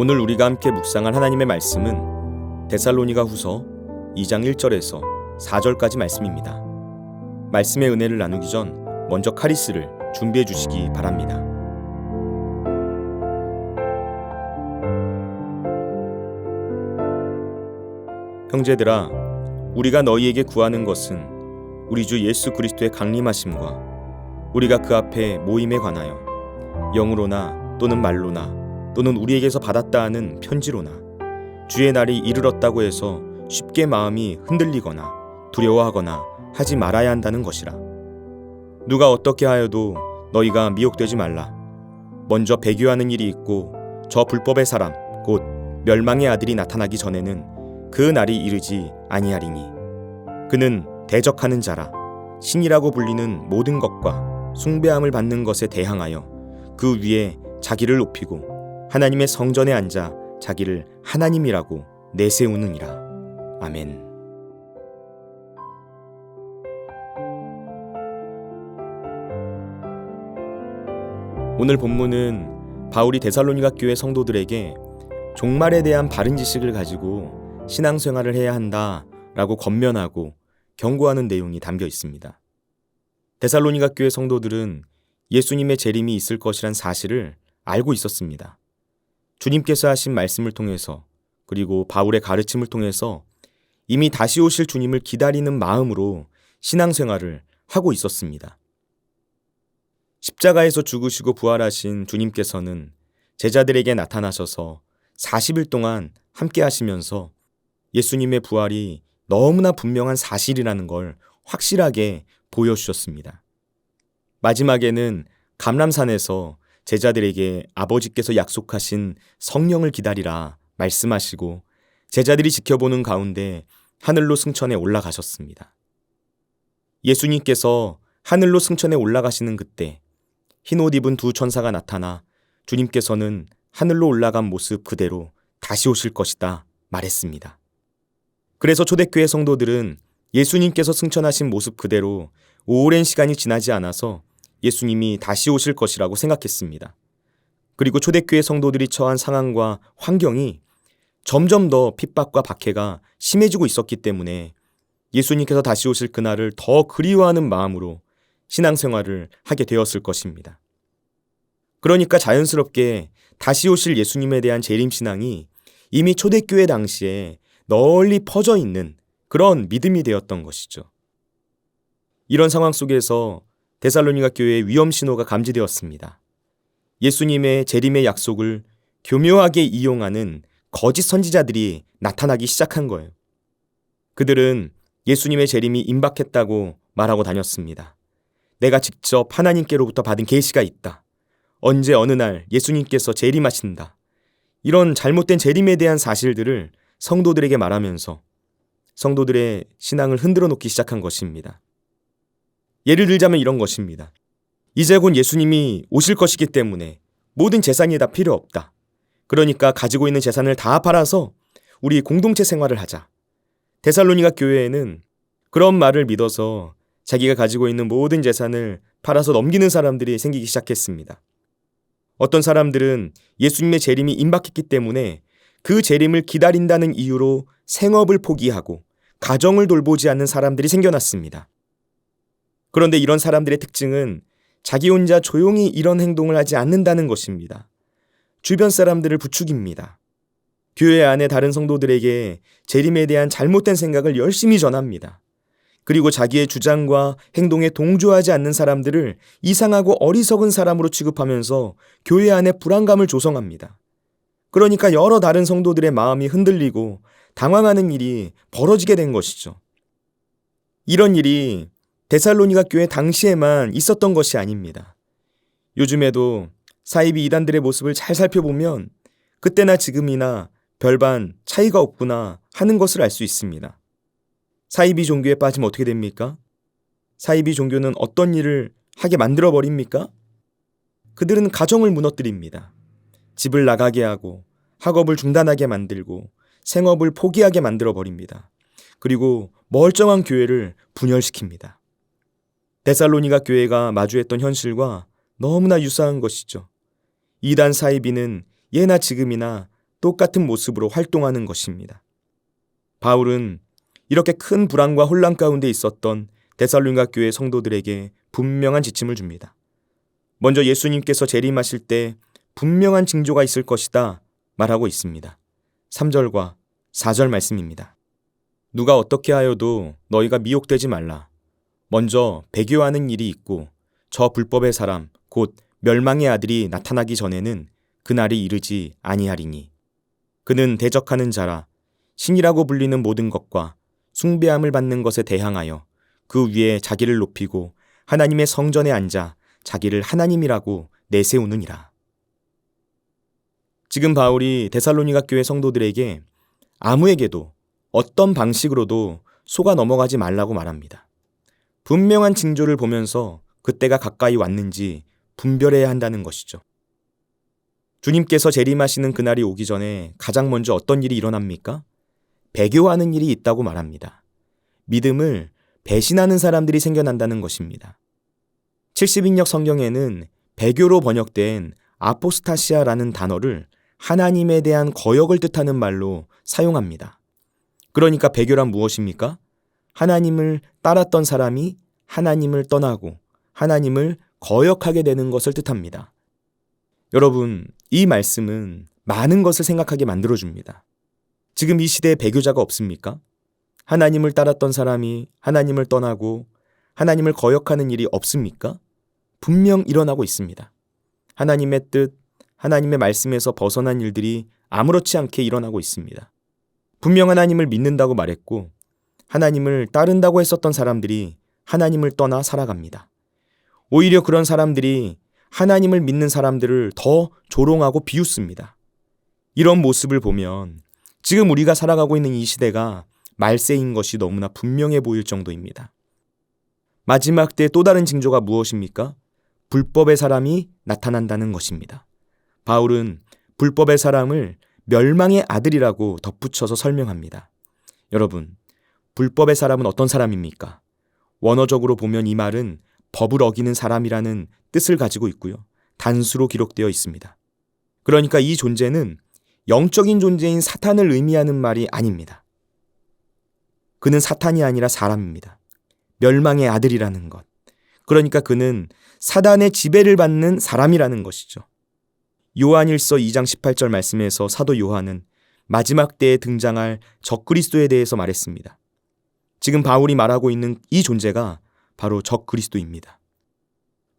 오늘 우리가 함께 묵상할 하나님의 말씀은 데살로니가 후서 2장 1절에서 4절까지 말씀입니다. 말씀의 은혜를 나누기 전 먼저 카리스를 준비해 주시기 바랍니다. 형제들아, 우리가 너희에게 구하는 것은 우리 주 예수 그리스도의 강림하심과 우리가 그 앞에 모임에 관하여 영으로나 또는 말로나 또는 우리에게서 받았다 하는 편지로나 주의 날이 이르렀다고 해서 쉽게 마음이 흔들리거나 두려워하거나 하지 말아야 한다는 것이라. 누가 어떻게 하여도 너희가 미혹되지 말라. 먼저 배교하는 일이 있고 저 불법의 사람 곧 멸망의 아들이 나타나기 전에는 그 날이 이르지 아니하리니 그는 대적하는 자라. 신이라고 불리는 모든 것과 숭배함을 받는 것에 대항하여 그 위에 자기를 높이고 하나님의 성전에 앉아 자기를 하나님이라고 내세우느니라. 아멘. 오늘 본문은 바울이 데살로니가 교회 성도들에게 종말에 대한 바른 지식을 가지고 신앙생활을 해야 한다라고 권면하고 경고하는 내용이 담겨 있습니다. 데살로니가 교회 성도들은 예수님의 재림이 있을 것이란 사실을 알고 있었습니다. 주님께서 하신 말씀을 통해서 그리고 바울의 가르침을 통해서 이미 다시 오실 주님을 기다리는 마음으로 신앙생활을 하고 있었습니다. 십자가에서 죽으시고 부활하신 주님께서는 제자들에게 나타나셔서 40일 동안 함께 하시면서 예수님의 부활이 너무나 분명한 사실이라는 걸 확실하게 보여주셨습니다. 마지막에는 감람산에서 제자들에게 아버지께서 약속하신 성령을 기다리라 말씀하시고 제자들이 지켜보는 가운데 하늘로 승천해 올라가셨습니다. 예수님께서 하늘로 승천해 올라가시는 그때 흰옷 입은 두 천사가 나타나 주님께서는 하늘로 올라간 모습 그대로 다시 오실 것이다 말했습니다. 그래서 초대교회 성도들은 예수님께서 승천하신 모습 그대로 오랜 시간이 지나지 않아서 예수님이 다시 오실 것이라고 생각했습니다. 그리고 초대교회 성도들이 처한 상황과 환경이 점점 더 핍박과 박해가 심해지고 있었기 때문에 예수님께서 다시 오실 그날을 더 그리워하는 마음으로 신앙생활을 하게 되었을 것입니다. 그러니까 자연스럽게 다시 오실 예수님에 대한 재림신앙이 이미 초대교회 당시에 널리 퍼져 있는 그런 믿음이 되었던 것이죠. 이런 상황 속에서 데살로니가 교회의 위험 신호가 감지되었습니다. 예수님의 재림의 약속을 교묘하게 이용하는 거짓 선지자들이 나타나기 시작한 거예요. 그들은 예수님의 재림이 임박했다고 말하고 다녔습니다. 내가 직접 하나님께로부터 받은 계시가 있다. 언제 어느 날 예수님께서 재림하신다. 이런 잘못된 재림에 대한 사실들을 성도들에게 말하면서 성도들의 신앙을 흔들어 놓기 시작한 것입니다. 예를 들자면 이런 것입니다. 이제 곧 예수님이 오실 것이기 때문에 모든 재산이 다 필요 없다. 그러니까 가지고 있는 재산을 다 팔아서 우리 공동체 생활을 하자. 데살로니가 교회에는 그런 말을 믿어서 자기가 가지고 있는 모든 재산을 팔아서 넘기는 사람들이 생기기 시작했습니다. 어떤 사람들은 예수님의 재림이 임박했기 때문에 그 재림을 기다린다는 이유로 생업을 포기하고 가정을 돌보지 않는 사람들이 생겨났습니다. 그런데 이런 사람들의 특징은 자기 혼자 조용히 이런 행동을 하지 않는다는 것입니다. 주변 사람들을 부추깁니다. 교회 안에 다른 성도들에게 재림에 대한 잘못된 생각을 열심히 전합니다. 그리고 자기의 주장과 행동에 동조하지 않는 사람들을 이상하고 어리석은 사람으로 취급하면서 교회 안에 불안감을 조성합니다. 그러니까 여러 다른 성도들의 마음이 흔들리고 당황하는 일이 벌어지게 된 것이죠. 이런 일이 데살로니가 교회 당시에만 있었던 것이 아닙니다. 요즘에도 사이비 이단들의 모습을 잘 살펴보면 그때나 지금이나 별반 차이가 없구나 하는 것을 알 수 있습니다. 사이비 종교에 빠지면 어떻게 됩니까? 사이비 종교는 어떤 일을 하게 만들어버립니까? 그들은 가정을 무너뜨립니다. 집을 나가게 하고 학업을 중단하게 만들고 생업을 포기하게 만들어버립니다. 그리고 멀쩡한 교회를 분열시킵니다. 데살로니가 교회가 마주했던 현실과 너무나 유사한 것이죠. 이단 사이비는 예나 지금이나 똑같은 모습으로 활동하는 것입니다. 바울은 이렇게 큰 불안과 혼란 가운데 있었던 데살로니가 교회 성도들에게 분명한 지침을 줍니다. 먼저 예수님께서 재림하실 때 분명한 징조가 있을 것이다 말하고 있습니다. 3절과 4절 말씀입니다. 누가 어떻게 하여도 너희가 미혹되지 말라. 먼저 배교하는 일이 있고 저 불법의 사람 곧 멸망의 아들이 나타나기 전에는 그날이 이르지 아니하리니 그는 대적하는 자라 신이라고 불리는 모든 것과 숭배함을 받는 것에 대항하여 그 위에 자기를 높이고 하나님의 성전에 앉아 자기를 하나님이라고 내세우느니라. 지금 바울이 데살로니가 교회 성도들에게 아무에게도 어떤 방식으로도 속아 넘어가지 말라고 말합니다. 분명한 징조를 보면서 그때가 가까이 왔는지 분별해야 한다는 것이죠. 주님께서 재림하시는 그날이 오기 전에 가장 먼저 어떤 일이 일어납니까? 배교하는 일이 있다고 말합니다. 믿음을 배신하는 사람들이 생겨난다는 것입니다. 70인역 성경에는 배교로 번역된 아포스타시아라는 단어를 하나님에 대한 거역을 뜻하는 말로 사용합니다. 그러니까 배교란 무엇입니까? 하나님을 따랐던 사람이 하나님을 떠나고 하나님을 거역하게 되는 것을 뜻합니다. 여러분, 이 말씀은 많은 것을 생각하게 만들어줍니다. 지금 이 시대에 배교자가 없습니까? 하나님을 따랐던 사람이 하나님을 떠나고 하나님을 거역하는 일이 없습니까? 분명 일어나고 있습니다. 하나님의 뜻, 하나님의 말씀에서 벗어난 일들이 아무렇지 않게 일어나고 있습니다. 분명 하나님을 믿는다고 말했고 하나님을 따른다고 했었던 사람들이 하나님을 떠나 살아갑니다. 오히려 그런 사람들이 하나님을 믿는 사람들을 더 조롱하고 비웃습니다. 이런 모습을 보면 지금 우리가 살아가고 있는 이 시대가 말세인 것이 너무나 분명해 보일 정도입니다. 마지막 때 또 다른 징조가 무엇입니까? 불법의 사람이 나타난다는 것입니다. 바울은 불법의 사람을 멸망의 아들이라고 덧붙여서 설명합니다. 여러분, 불법의 사람은 어떤 사람입니까? 원어적으로 보면 이 말은 법을 어기는 사람이라는 뜻을 가지고 있고요. 단수로 기록되어 있습니다. 그러니까 이 존재는 영적인 존재인 사탄을 의미하는 말이 아닙니다. 그는 사탄이 아니라 사람입니다. 멸망의 아들이라는 것. 그러니까 그는 사단의 지배를 받는 사람이라는 것이죠. 요한일서 2장 18절 말씀에서 사도 요한은 마지막 때에 등장할 적그리스도에 대해서 말했습니다. 지금 바울이 말하고 있는 이 존재가 바로 적그리스도입니다.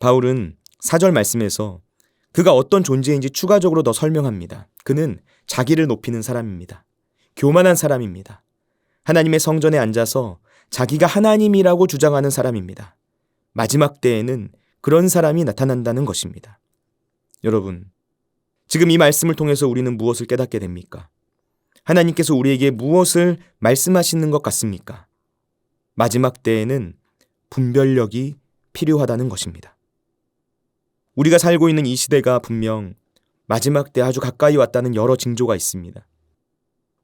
바울은 4절 말씀에서 그가 어떤 존재인지 추가적으로 더 설명합니다. 그는 자기를 높이는 사람입니다. 교만한 사람입니다. 하나님의 성전에 앉아서 자기가 하나님이라고 주장하는 사람입니다. 마지막 때에는 그런 사람이 나타난다는 것입니다. 여러분, 지금 이 말씀을 통해서 우리는 무엇을 깨닫게 됩니까? 하나님께서 우리에게 무엇을 말씀하시는 것 같습니까? 마지막 때에는 분별력이 필요하다는 것입니다. 우리가 살고 있는 이 시대가 분명 마지막 때 아주 가까이 왔다는 여러 징조가 있습니다.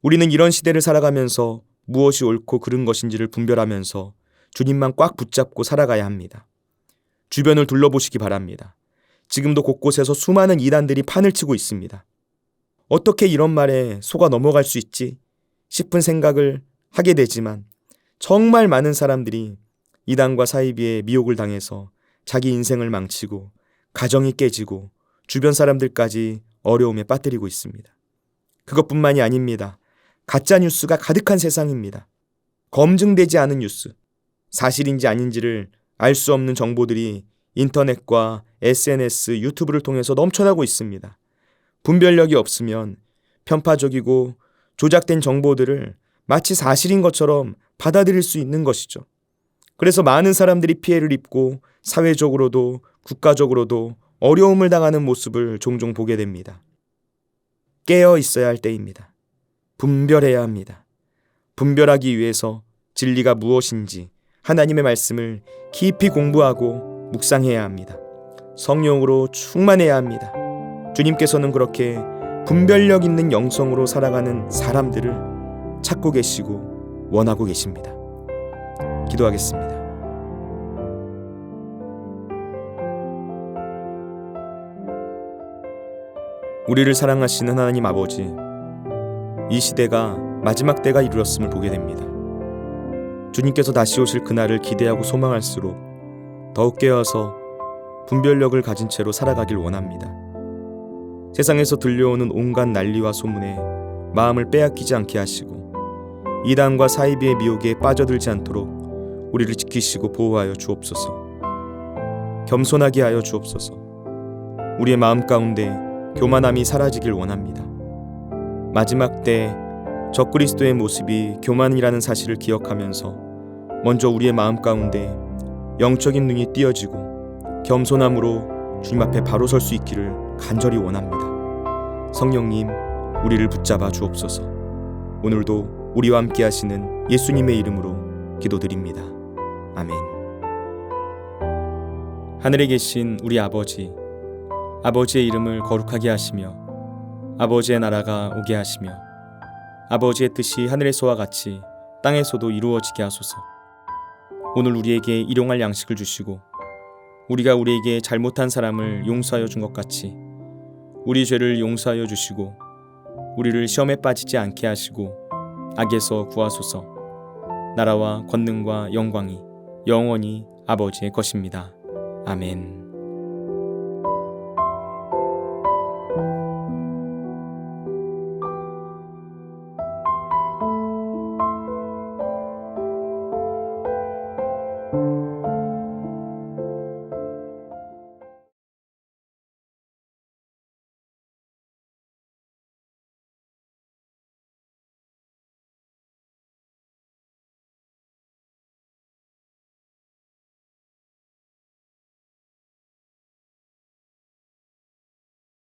우리는 이런 시대를 살아가면서 무엇이 옳고 그른 것인지를 분별하면서 주님만 꽉 붙잡고 살아가야 합니다. 주변을 둘러보시기 바랍니다. 지금도 곳곳에서 수많은 이단들이 판을 치고 있습니다. 어떻게 이런 말에 속아 넘어갈 수 있지 싶은 생각을 하게 되지만 정말 많은 사람들이 이단과 사이비에 미혹을 당해서 자기 인생을 망치고 가정이 깨지고 주변 사람들까지 어려움에 빠뜨리고 있습니다. 그것뿐만이 아닙니다. 가짜 뉴스가 가득한 세상입니다. 검증되지 않은 뉴스, 사실인지 아닌지를 알 수 없는 정보들이 인터넷과 SNS, 유튜브를 통해서 넘쳐나고 있습니다. 분별력이 없으면 편파적이고 조작된 정보들을 마치 사실인 것처럼 받아들일 수 있는 것이죠. 그래서 많은 사람들이 피해를 입고 사회적으로도 국가적으로도 어려움을 당하는 모습을 종종 보게 됩니다. 깨어 있어야 할 때입니다. 분별해야 합니다. 분별하기 위해서 진리가 무엇인지 하나님의 말씀을 깊이 공부하고 묵상해야 합니다. 성령으로 충만해야 합니다. 주님께서는 그렇게 분별력 있는 영성으로 살아가는 사람들을 찾고 계시고 원하고 계십니다. 기도하겠습니다. 우리를 사랑하시는 하나님 아버지, 이 시대가 마지막 때가 이르렀음을 보게 됩니다. 주님께서 다시 오실 그날을 기대하고 소망할수록 더욱 깨어서 분별력을 가진 채로 살아가길 원합니다. 세상에서 들려오는 온갖 난리와 소문에 마음을 빼앗기지 않게 하시고 이단과 사이비의 미혹에 빠져들지 않도록 우리를 지키시고 보호하여 주옵소서. 겸손하게 하여 주옵소서. 우리의 마음 가운데 교만함이 사라지길 원합니다. 마지막 때 적그리스도의 모습이 교만이라는 사실을 기억하면서 먼저 우리의 마음 가운데 영적인 눈이 띄어지고 겸손함으로 주님 앞에 바로 설 수 있기를 간절히 원합니다. 성령님, 우리를 붙잡아 주옵소서. 오늘도 우리와 함께 하시는 예수님의 이름으로 기도드립니다. 아멘. 하늘에 계신 우리 아버지, 아버지의 이름을 거룩하게 하시며 아버지의 나라가 오게 하시며 아버지의 뜻이 하늘에서와 같이 땅에서도 이루어지게 하소서. 오늘 우리에게 일용할 양식을 주시고 우리가 우리에게 잘못한 사람을 용서하여 준 것 같이 우리 죄를 용서하여 주시고 우리를 시험에 빠지지 않게 하시고 악에서 구하소서. 나라와 권능과 영광이 영원히 아버지의 것입니다. 아멘.